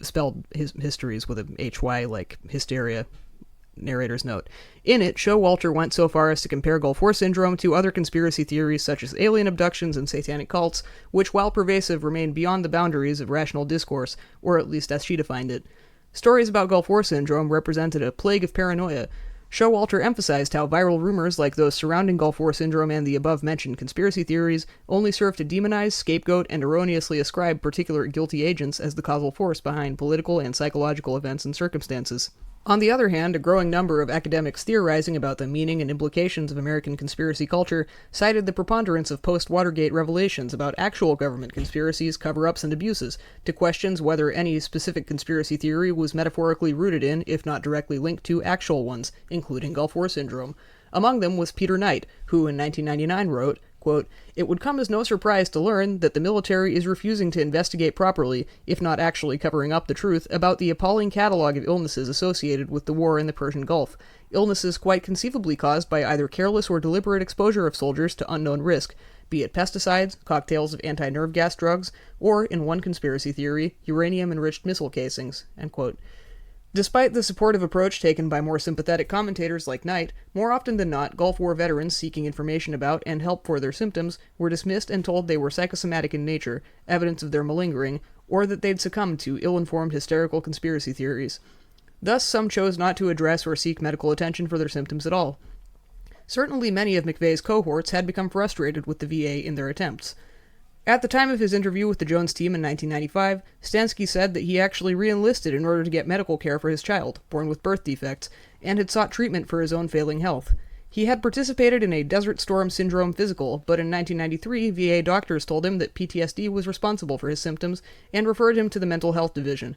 Spelled Histories with a HY like hysteria. Narrator's note. In it, Showalter went so far as to compare Gulf War syndrome to other conspiracy theories such as alien abductions and satanic cults, which, while pervasive, remained beyond the boundaries of rational discourse, or at least as she defined it. Stories about Gulf War syndrome represented a plague of paranoia. Showalter emphasized how viral rumors like those surrounding Gulf War syndrome and the above-mentioned conspiracy theories only serve to demonize, scapegoat, and erroneously ascribe particular guilty agents as the causal force behind political and psychological events and circumstances. On the other hand, a growing number of academics theorizing about the meaning and implications of American conspiracy culture cited the preponderance of post-Watergate revelations about actual government conspiracies, cover-ups, and abuses to questions whether any specific conspiracy theory was metaphorically rooted in, if not directly linked to, actual ones, including Gulf War syndrome. Among them was Peter Knight, who in 1999 wrote, quote, "It would come as no surprise to learn that the military is refusing to investigate properly, if not actually covering up the truth, about the appalling catalog of illnesses associated with the war in the Persian Gulf, illnesses quite conceivably caused by either careless or deliberate exposure of soldiers to unknown risk, be it pesticides, cocktails of anti-nerve gas drugs, or, in one conspiracy theory, uranium-enriched missile casings," end quote. Despite the supportive approach taken by more sympathetic commentators like Knight, more often than not, Gulf War veterans seeking information about and help for their symptoms were dismissed and told they were psychosomatic in nature, evidence of their malingering, or that they'd succumbed to ill-informed hysterical conspiracy theories. Thus, some chose not to address or seek medical attention for their symptoms at all. Certainly many of McVeigh's cohorts had become frustrated with the VA in their attempts. At the time of his interview with the Jones team in 1995, Stansky said that he actually re-enlisted in order to get medical care for his child, born with birth defects, and had sought treatment for his own failing health. He had participated in a Desert Storm Syndrome physical, but in 1993, VA doctors told him that PTSD was responsible for his symptoms and referred him to the mental health division.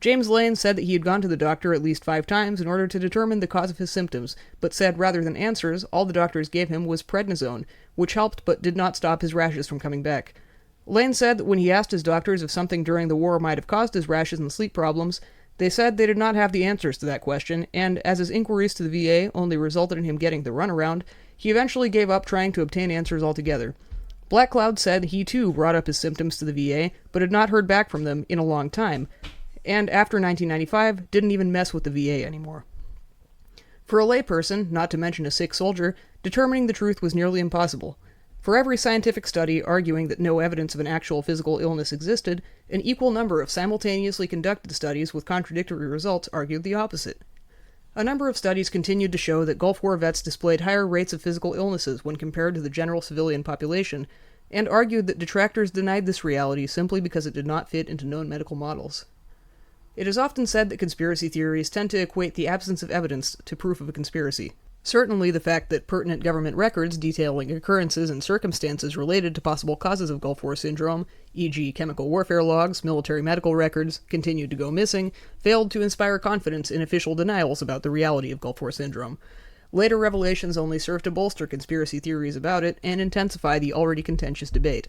James Lane said that he had gone to the doctor at least 5 times in order to determine the cause of his symptoms, but said rather than answers, all the doctors gave him was prednisone, which helped but did not stop his rashes from coming back. Lane said that when he asked his doctors if something during the war might have caused his rashes and sleep problems, they said they did not have the answers to that question, and as his inquiries to the VA only resulted in him getting the runaround, he eventually gave up trying to obtain answers altogether. Black Cloud said he too brought up his symptoms to the VA, but had not heard back from them in a long time, and after 1995 didn't even mess with the VA anymore. For a layperson, not to mention a sick soldier, determining the truth was nearly impossible. For every scientific study arguing that no evidence of an actual physical illness existed, an equal number of simultaneously conducted studies with contradictory results argued the opposite. A number of studies continued to show that Gulf War vets displayed higher rates of physical illnesses when compared to the general civilian population, and argued that detractors denied this reality simply because it did not fit into known medical models. It is often said that conspiracy theories tend to equate the absence of evidence to proof of a conspiracy. Certainly the fact that pertinent government records detailing occurrences and circumstances related to possible causes of Gulf War syndrome, e.g. chemical warfare logs, military medical records, continued to go missing, failed to inspire confidence in official denials about the reality of Gulf War syndrome. Later revelations only serve to bolster conspiracy theories about it and intensify the already contentious debate.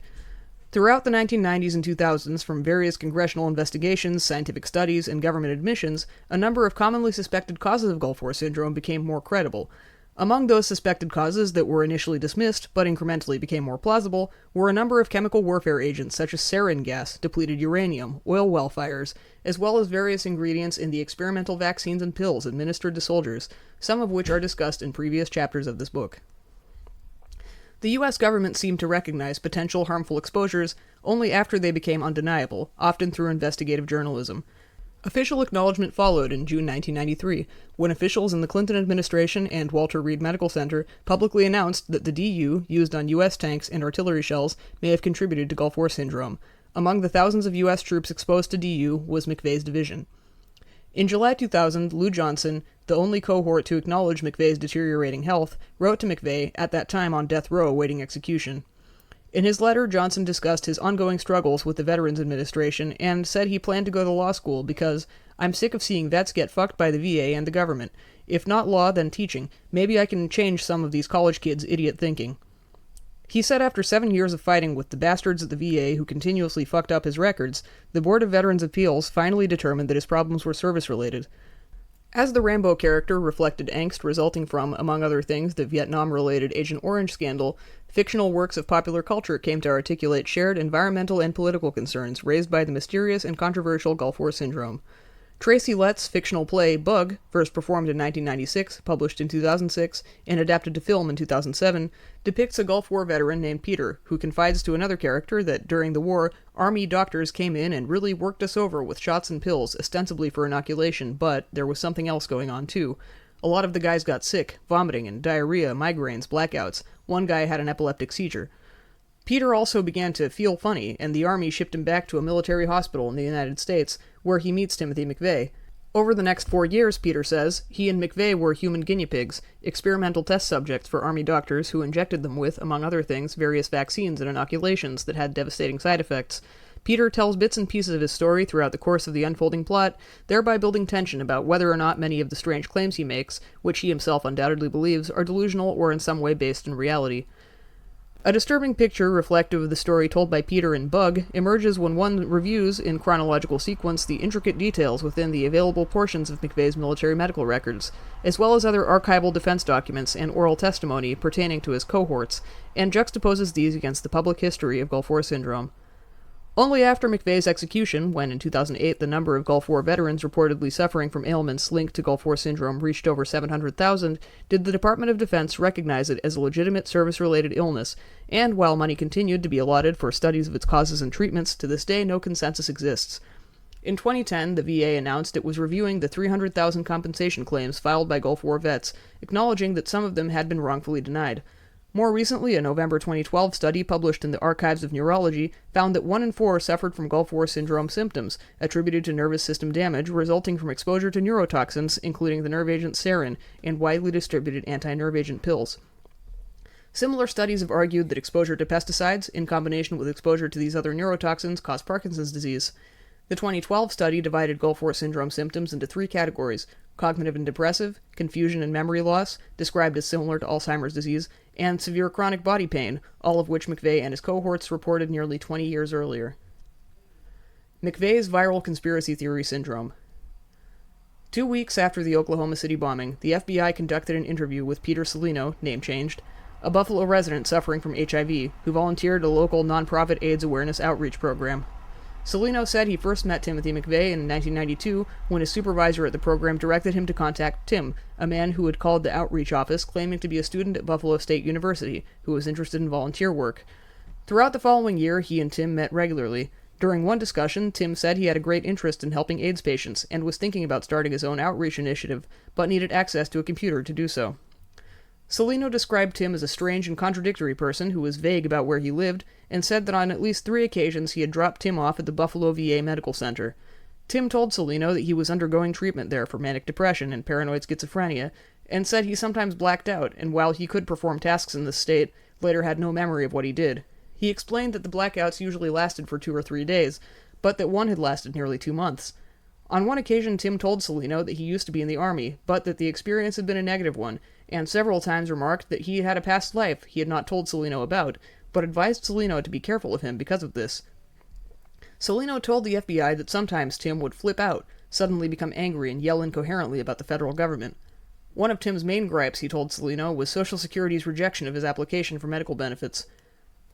Throughout the 1990s and 2000s, from various congressional investigations, scientific studies, and government admissions, a number of commonly suspected causes of Gulf War syndrome became more credible. Among those suspected causes that were initially dismissed, but incrementally became more plausible, were a number of chemical warfare agents such as sarin gas, depleted uranium, oil well fires, as well as various ingredients in the experimental vaccines and pills administered to soldiers, some of which are discussed in previous chapters of this book. The U.S. government seemed to recognize potential harmful exposures only after they became undeniable, often through investigative journalism. Official acknowledgement followed in June 1993, when officials in the Clinton administration and Walter Reed Medical Center publicly announced that the DU used on U.S. tanks and artillery shells may have contributed to Gulf War syndrome. Among the thousands of U.S. troops exposed to DU was McVeigh's division. In July 2000, Lou Johnson, the only cohort to acknowledge McVeigh's deteriorating health, wrote to McVeigh, at that time on death row awaiting execution. In his letter, Johnson discussed his ongoing struggles with the Veterans Administration and said he planned to go to law school because, "I'm sick of seeing vets get fucked by the VA and the government. If not law, then teaching. Maybe I can change some of these college kids' idiot thinking." He said after 7 years of fighting with the bastards at the VA who continuously fucked up his records, the Board of Veterans' Appeals finally determined that his problems were service-related. As the Rambo character reflected angst resulting from, among other things, the Vietnam-related Agent Orange scandal, fictional works of popular culture came to articulate shared environmental and political concerns raised by the mysterious and controversial Gulf War syndrome. Tracy Lett's fictional play, Bug, first performed in 1996, published in 2006, and adapted to film in 2007, depicts a Gulf War veteran named Peter, who confides to another character that during the war, Army doctors came in and really worked us over with shots and pills, ostensibly for inoculation, but there was something else going on too. A lot of the guys got sick, vomiting and diarrhea, migraines, blackouts. One guy had an epileptic seizure. Peter also began to feel funny, and the Army shipped him back to a military hospital in the United States, where he meets Timothy McVeigh. Over the next 4 years, Peter says, he and McVeigh were human guinea pigs, experimental test subjects for Army doctors who injected them with, among other things, various vaccines and inoculations that had devastating side effects. Peter tells bits and pieces of his story throughout the course of the unfolding plot, thereby building tension about whether or not many of the strange claims he makes, which he himself undoubtedly believes, are delusional or in some way based in reality. A disturbing picture reflective of the story told by Peter in Bug emerges when one reviews, in chronological sequence, the intricate details within the available portions of McVeigh's military medical records, as well as other archival defense documents and oral testimony pertaining to his cohorts, and juxtaposes these against the public history of Gulf War syndrome. Only after McVeigh's execution, when in 2008 the number of Gulf War veterans reportedly suffering from ailments linked to Gulf War syndrome reached over 700,000, did the Department of Defense recognize it as a legitimate service-related illness, and while money continued to be allotted for studies of its causes and treatments, to this day no consensus exists. In 2010, the VA announced it was reviewing the 300,000 compensation claims filed by Gulf War vets, acknowledging that some of them had been wrongfully denied. More recently, a November 2012 study published in the Archives of Neurology found that 1 in 4 suffered from Gulf War syndrome symptoms, attributed to nervous system damage resulting from exposure to neurotoxins, including the nerve agent sarin, and widely distributed anti-nerve agent pills. Similar studies have argued that exposure to pesticides, in combination with exposure to these other neurotoxins, cause Parkinson's disease. The 2012 study divided Gulf War syndrome symptoms into 3 categories: cognitive and depressive, confusion and memory loss, described as similar to Alzheimer's disease, and severe chronic body pain, all of which McVeigh and his cohorts reported nearly 20 years earlier. McVeigh's viral conspiracy theory syndrome. 2 weeks after the Oklahoma City bombing, the FBI conducted an interview with Peter Celino, name changed, a Buffalo resident suffering from HIV, who volunteered at a local nonprofit AIDS awareness outreach program. Celino said he first met Timothy McVeigh in 1992 when his supervisor at the program directed him to contact Tim, a man who had called the outreach office claiming to be a student at Buffalo State University who was interested in volunteer work. Throughout the following year, he and Tim met regularly. During one discussion, Tim said he had a great interest in helping AIDS patients and was thinking about starting his own outreach initiative, but needed access to a computer to do so. Celino described Tim as a strange and contradictory person who was vague about where he lived, and said that on at least 3 occasions he had dropped Tim off at the Buffalo VA Medical Center. Tim told Celino that he was undergoing treatment there for manic depression and paranoid schizophrenia, and said he sometimes blacked out, and while he could perform tasks in this state, later had no memory of what he did. He explained that the blackouts usually lasted for 2 or 3 days, but that one had lasted nearly 2 months. On one occasion, Tim told Celino that he used to be in the Army, but that the experience had been a negative one, and several times remarked that he had a past life he had not told Celino about, but advised Celino to be careful of him because of this. Celino told the FBI that sometimes Tim would flip out, suddenly become angry, and yell incoherently about the federal government. One of Tim's main gripes, he told Celino, was Social Security's rejection of his application for medical benefits.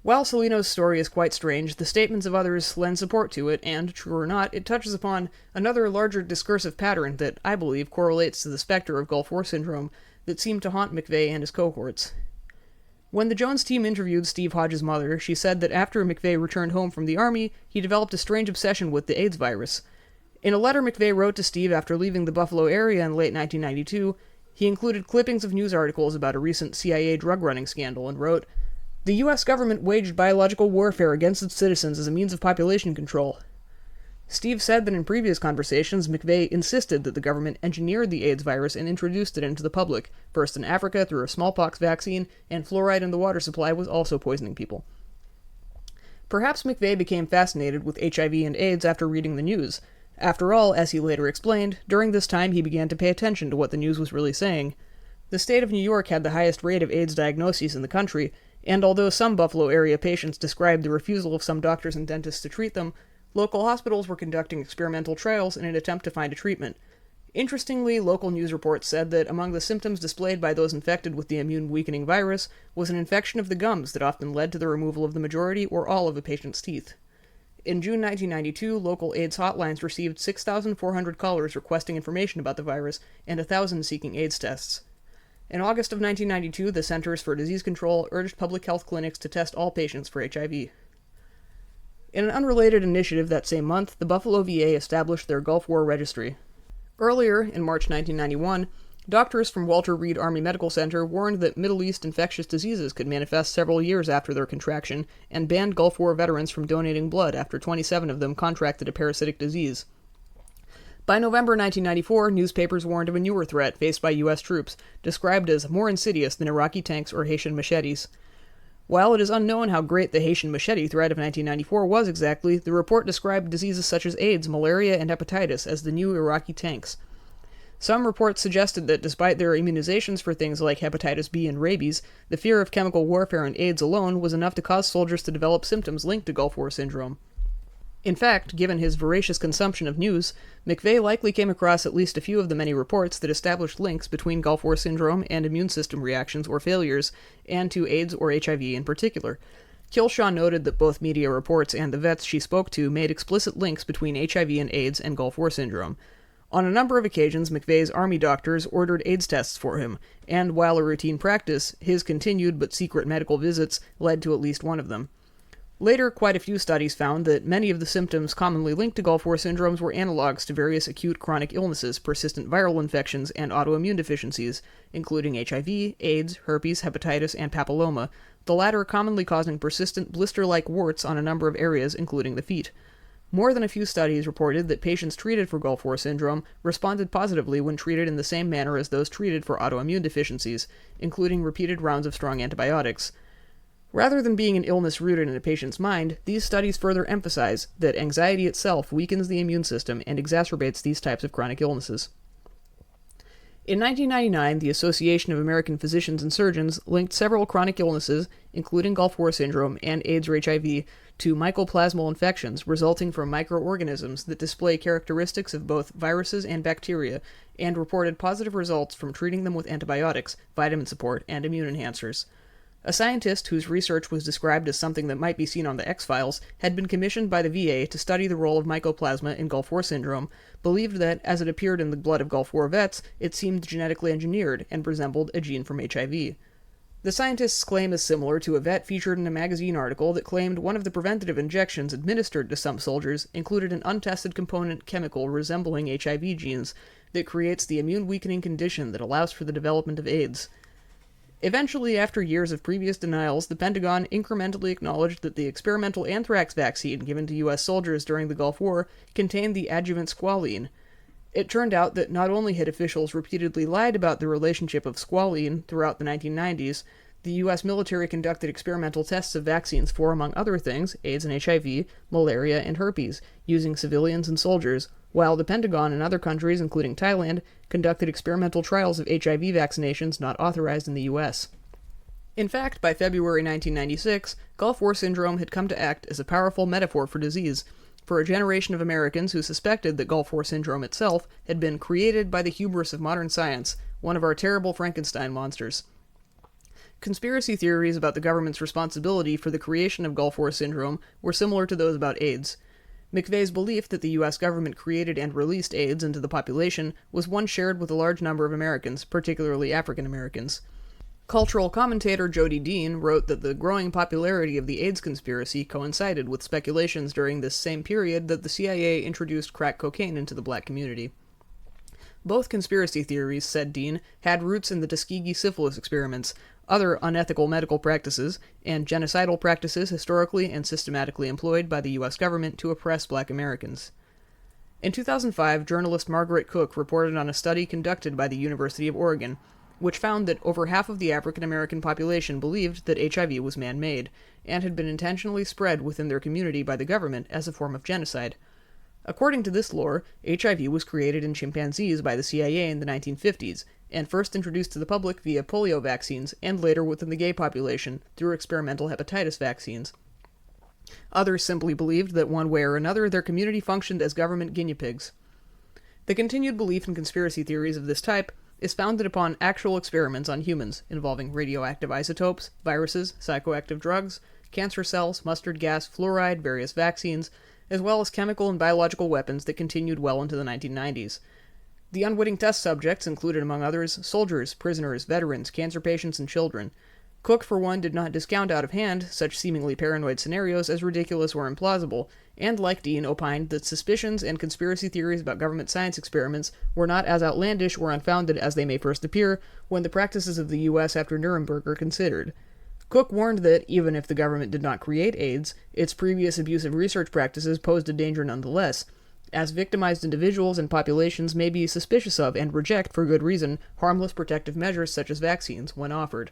While Celino's story is quite strange, the statements of others lend support to it, and, true or not, it touches upon another larger discursive pattern that, I believe, correlates to the specter of Gulf War syndrome that seemed to haunt McVeigh and his cohorts. When the Jones team interviewed Steve Hodge's mother, she said that after McVeigh returned home from the Army, he developed a strange obsession with the AIDS virus. In a letter McVeigh wrote to Steve after leaving the Buffalo area in late 1992, he included clippings of news articles about a recent CIA drug-running scandal and wrote, "The U.S. government waged biological warfare against its citizens as a means of population control." Steve said that in previous conversations, McVeigh insisted that the government engineered the AIDS virus and introduced it into the public, first in Africa through a smallpox vaccine, and fluoride in the water supply was also poisoning people. Perhaps McVeigh became fascinated with HIV and AIDS after reading the news. After all, as he later explained, during this time he began to pay attention to what the news was really saying. The state of New York had the highest rate of AIDS diagnoses in the country, and although some Buffalo area patients described the refusal of some doctors and dentists to treat them, local hospitals were conducting experimental trials in an attempt to find a treatment. Interestingly, local news reports said that among the symptoms displayed by those infected with the immune-weakening virus was an infection of the gums that often led to the removal of the majority or all of a patient's teeth. In June 1992, local AIDS hotlines received 6,400 callers requesting information about the virus and 1,000 seeking AIDS tests. In August of 1992, the Centers for Disease Control urged public health clinics to test all patients for HIV. In an unrelated initiative that same month, the Buffalo VA established their Gulf War Registry. Earlier, in March 1991, doctors from Walter Reed Army Medical Center warned that Middle East infectious diseases could manifest several years after their contraction, and banned Gulf War veterans from donating blood after 27 of them contracted a parasitic disease. By November 1994, newspapers warned of a newer threat faced by U.S. troops, described as more insidious than Iraqi tanks or Haitian machetes. While it is unknown how great the Haitian machete threat of 1994 was exactly, the report described diseases such as AIDS, malaria, and hepatitis as the new Iraqi tanks. Some reports suggested that despite their immunizations for things like hepatitis B and rabies, the fear of chemical warfare and AIDS alone was enough to cause soldiers to develop symptoms linked to Gulf War syndrome. In fact, given his voracious consumption of news, McVeigh likely came across at least a few of the many reports that established links between Gulf War syndrome and immune system reactions or failures, and to AIDS or HIV in particular. Kilshaw noted that both media reports and the vets she spoke to made explicit links between HIV and AIDS and Gulf War syndrome. On a number of occasions, McVeigh's Army doctors ordered AIDS tests for him, and while a routine practice, his continued but secret medical visits led to at least one of them. Later, quite a few studies found that many of the symptoms commonly linked to Gulf War syndromes were analogs to various acute chronic illnesses, persistent viral infections, and autoimmune deficiencies, including HIV, AIDS, herpes, hepatitis, and papilloma, the latter commonly causing persistent blister-like warts on a number of areas, including the feet. More than a few studies reported that patients treated for Gulf War syndrome responded positively when treated in the same manner as those treated for autoimmune deficiencies, including repeated rounds of strong antibiotics. Rather than being an illness rooted in a patient's mind, these studies further emphasize that anxiety itself weakens the immune system and exacerbates these types of chronic illnesses. In 1999, the Association of American Physicians and Surgeons linked several chronic illnesses, including Gulf War syndrome and AIDS or HIV, to mycoplasmal infections resulting from microorganisms that display characteristics of both viruses and bacteria, and reported positive results from treating them with antibiotics, vitamin support, and immune enhancers. A scientist whose research was described as something that might be seen on the X-Files had been commissioned by the VA to study the role of mycoplasma in Gulf War syndrome, believed that, as it appeared in the blood of Gulf War vets, it seemed genetically engineered and resembled a gene from HIV. The scientist's claim is similar to a vet featured in a magazine article that claimed one of the preventative injections administered to some soldiers included an untested component chemical resembling HIV genes that creates the immune-weakening condition that allows for the development of AIDS. Eventually, after years of previous denials, the Pentagon incrementally acknowledged that the experimental anthrax vaccine given to U.S. soldiers during the Gulf War contained the adjuvant squalene. It turned out that not only had officials repeatedly lied about the relationship of squalene throughout the 1990s, the U.S. military conducted experimental tests of vaccines for, among other things, AIDS and HIV, malaria, and herpes, using civilians and soldiers, while the Pentagon and other countries, including Thailand, conducted experimental trials of HIV vaccinations not authorized in the U.S. In fact, by February 1996, Gulf War syndrome had come to act as a powerful metaphor for disease, for a generation of Americans who suspected that Gulf War syndrome itself had been created by the hubris of modern science, one of our terrible Frankenstein monsters. Conspiracy theories about the government's responsibility for the creation of Gulf War syndrome were similar to those about AIDS. McVeigh's belief that the U.S. government created and released AIDS into the population was one shared with a large number of Americans, particularly African Americans. Cultural commentator Jody Dean wrote that the growing popularity of the AIDS conspiracy coincided with speculations during this same period that the CIA introduced crack cocaine into the black community. Both conspiracy theories, said Dean, had roots in the Tuskegee syphilis experiments, other unethical medical practices, and genocidal practices historically and systematically employed by the U.S. government to oppress black Americans. In 2005, journalist Margaret Cook reported on a study conducted by the University of Oregon, which found that over half of the African American population believed that HIV was man-made, and had been intentionally spread within their community by the government as a form of genocide. According to this lore, HIV was created in chimpanzees by the CIA in the 1950s, and first introduced to the public via polio vaccines, and later within the gay population through experimental hepatitis vaccines. Others simply believed that one way or another their community functioned as government guinea pigs. The continued belief in conspiracy theories of this type is founded upon actual experiments on humans involving radioactive isotopes, viruses, psychoactive drugs, cancer cells, mustard gas, fluoride, various vaccines, as well as chemical and biological weapons that continued well into the 1990s. The unwitting test subjects included, among others, soldiers, prisoners, veterans, cancer patients, and children. Cook, for one, did not discount out of hand such seemingly paranoid scenarios as ridiculous or implausible, and, like Dean, opined that suspicions and conspiracy theories about government science experiments were not as outlandish or unfounded as they may first appear when the practices of the U.S. after Nuremberg are considered. Cook warned that, even if the government did not create AIDS, its previous abusive research practices posed a danger nonetheless, as victimized individuals and populations may be suspicious of and reject, for good reason, harmless protective measures such as vaccines when offered.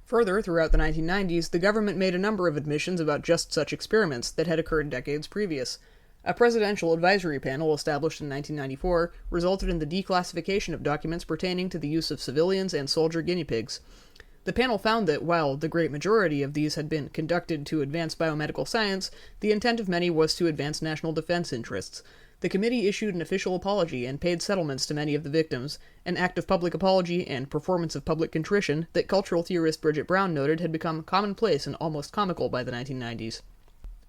Further, throughout the 1990s, the government made a number of admissions about just such experiments that had occurred decades previous. A presidential advisory panel established in 1994 resulted in the declassification of documents pertaining to the use of civilians and soldier guinea pigs. The panel found that, while the great majority of these had been conducted to advance biomedical science, the intent of many was to advance national defense interests. The committee issued an official apology and paid settlements to many of the victims, an act of public apology and performance of public contrition that cultural theorist Bridget Brown noted had become commonplace and almost comical by the 1990s.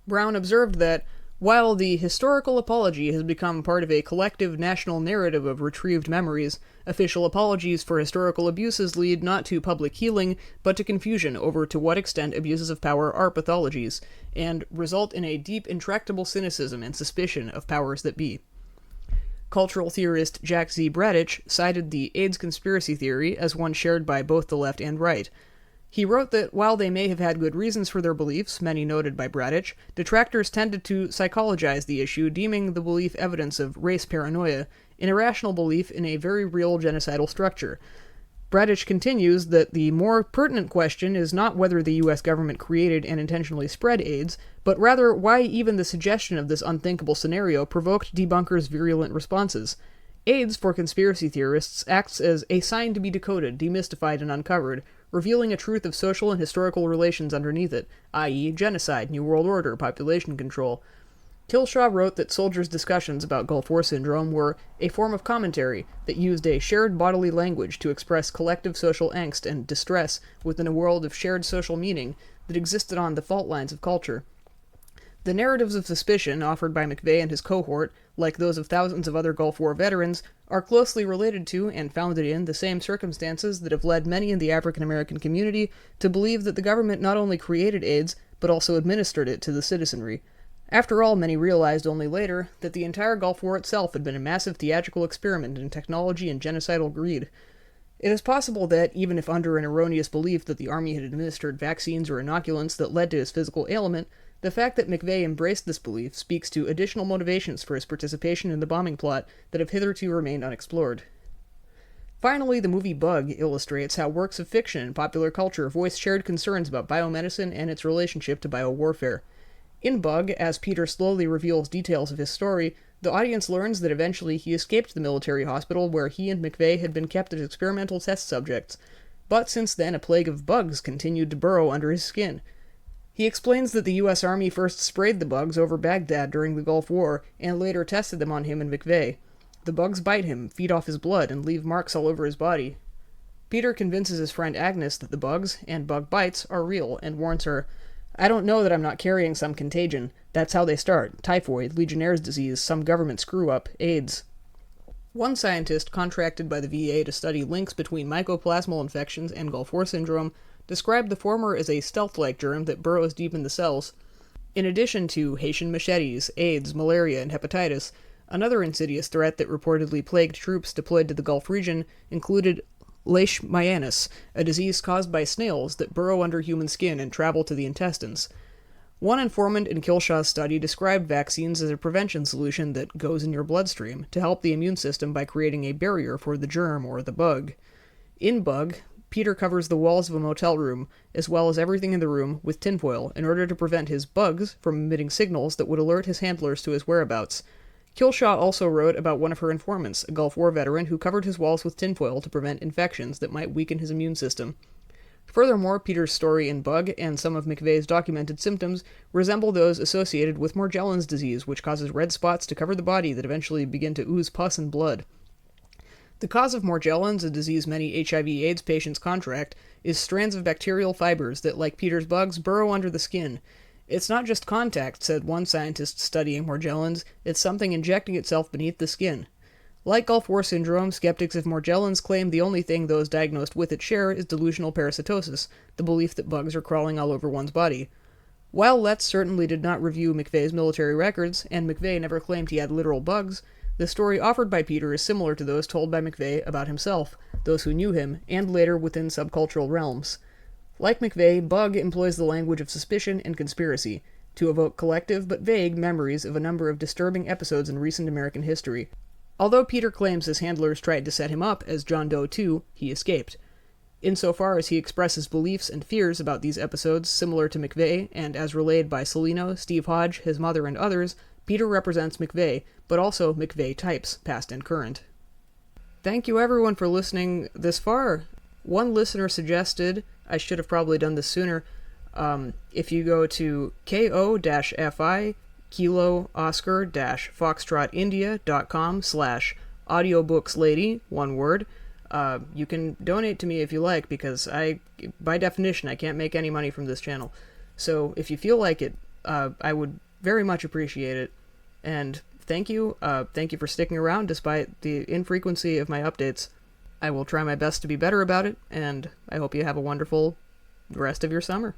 Brown observed that, While the historical apology has become part of a collective national narrative of retrieved memories, official apologies for historical abuses lead not to public healing, but to confusion over to what extent abuses of power are pathologies, and result in a deep, intractable cynicism and suspicion of powers that be. Cultural theorist Jack Z. Bradich cited the AIDS conspiracy theory as one shared by both the left and right. He wrote that while they may have had good reasons for their beliefs, many noted by Bradich, detractors tended to psychologize the issue, deeming the belief evidence of race paranoia, an irrational belief in a very real genocidal structure. Bradich continues that the more pertinent question is not whether the U.S. government created and intentionally spread AIDS, but rather why even the suggestion of this unthinkable scenario provoked debunkers' virulent responses. AIDS, for conspiracy theorists, acts as a sign to be decoded, demystified, and uncovered, revealing a truth of social and historical relations underneath it, i.e., genocide, New World Order, population control. Killshaw wrote that soldiers' discussions about Gulf War syndrome were a form of commentary that used a shared bodily language to express collective social angst and distress within a world of shared social meaning that existed on the fault lines of culture. The narratives of suspicion offered by McVeigh and his cohort, like those of thousands of other Gulf War veterans, are closely related to and founded in the same circumstances that have led many in the African American community to believe that the government not only created AIDS, but also administered it to the citizenry. After all, many realized only later that the entire Gulf War itself had been a massive theatrical experiment in technology and genocidal greed. It is possible that, even if under an erroneous belief that the Army had administered vaccines or inoculants that led to his physical ailment, the fact that McVeigh embraced this belief speaks to additional motivations for his participation in the bombing plot that have hitherto remained unexplored. Finally, the movie Bug illustrates how works of fiction and popular culture voice shared concerns about biomedicine and its relationship to biowarfare. In Bug, as Peter slowly reveals details of his story, the audience learns that eventually he escaped the military hospital where he and McVeigh had been kept as experimental test subjects, but since then a plague of bugs continued to burrow under his skin. He explains that the U.S. Army first sprayed the bugs over Baghdad during the Gulf War, and later tested them on him and McVeigh. The bugs bite him, feed off his blood, and leave marks all over his body. Peter convinces his friend Agnes that the bugs, and bug bites, are real, and warns her, "I don't know that I'm not carrying some contagion. That's how they start. Typhoid, Legionnaire's disease, some government screw-up, AIDS." One scientist contracted by the VA to study links between mycoplasmal infections and Gulf War syndrome described the former as a stealth-like germ that burrows deep in the cells. In addition to Haitian machetes, AIDS, malaria, and hepatitis, another insidious threat that reportedly plagued troops deployed to the Gulf region included leishmaniasis, a disease caused by snails that burrow under human skin and travel to the intestines. One informant in Killshaw's study described vaccines as a prevention solution that goes in your bloodstream to help the immune system by creating a barrier for the germ or the bug. In Bug, Peter covers the walls of a motel room, as well as everything in the room, with tinfoil in order to prevent his bugs from emitting signals that would alert his handlers to his whereabouts. Killshaw also wrote about one of her informants, a Gulf War veteran who covered his walls with tinfoil to prevent infections that might weaken his immune system. Furthermore, Peter's story in Bug and some of McVeigh's documented symptoms resemble those associated with Morgellons disease, which causes red spots to cover the body that eventually begin to ooze pus and blood. The cause of Morgellons, a disease many HIV/AIDS patients contract, is strands of bacterial fibers that, like Peter's bugs, burrow under the skin. "It's not just contact," said one scientist studying Morgellons, "it's something injecting itself beneath the skin." Like Gulf War syndrome, skeptics of Morgellons claim the only thing those diagnosed with it share is delusional parasitosis, the belief that bugs are crawling all over one's body. While Letts certainly did not review McVeigh's military records, and McVeigh never claimed he had literal bugs, the story offered by Peter is similar to those told by McVeigh about himself, those who knew him, and later within subcultural realms. Like McVeigh, Bug employs the language of suspicion and conspiracy to evoke collective but vague memories of a number of disturbing episodes in recent American history. Although Peter claims his handlers tried to set him up as John Doe 2, he escaped. Insofar as he expresses beliefs and fears about these episodes similar to McVeigh, and as relayed by Celino, Steve Hodge, his mother, and others, Peter represents McVeigh, but also McVeigh types, past and current. Thank you everyone for listening this far. One listener suggested, I should have probably done this sooner, if you go to ko-fi Kilo Oscar foxtrotindia.com/audiobooks lady, one word. You can donate to me if you like, because by definition, I can't make any money from this channel. So if you feel like it, I would very much appreciate it. And thank you for sticking around despite the infrequency of my updates. I will try my best to be better about it, and I hope you have a wonderful rest of your summer.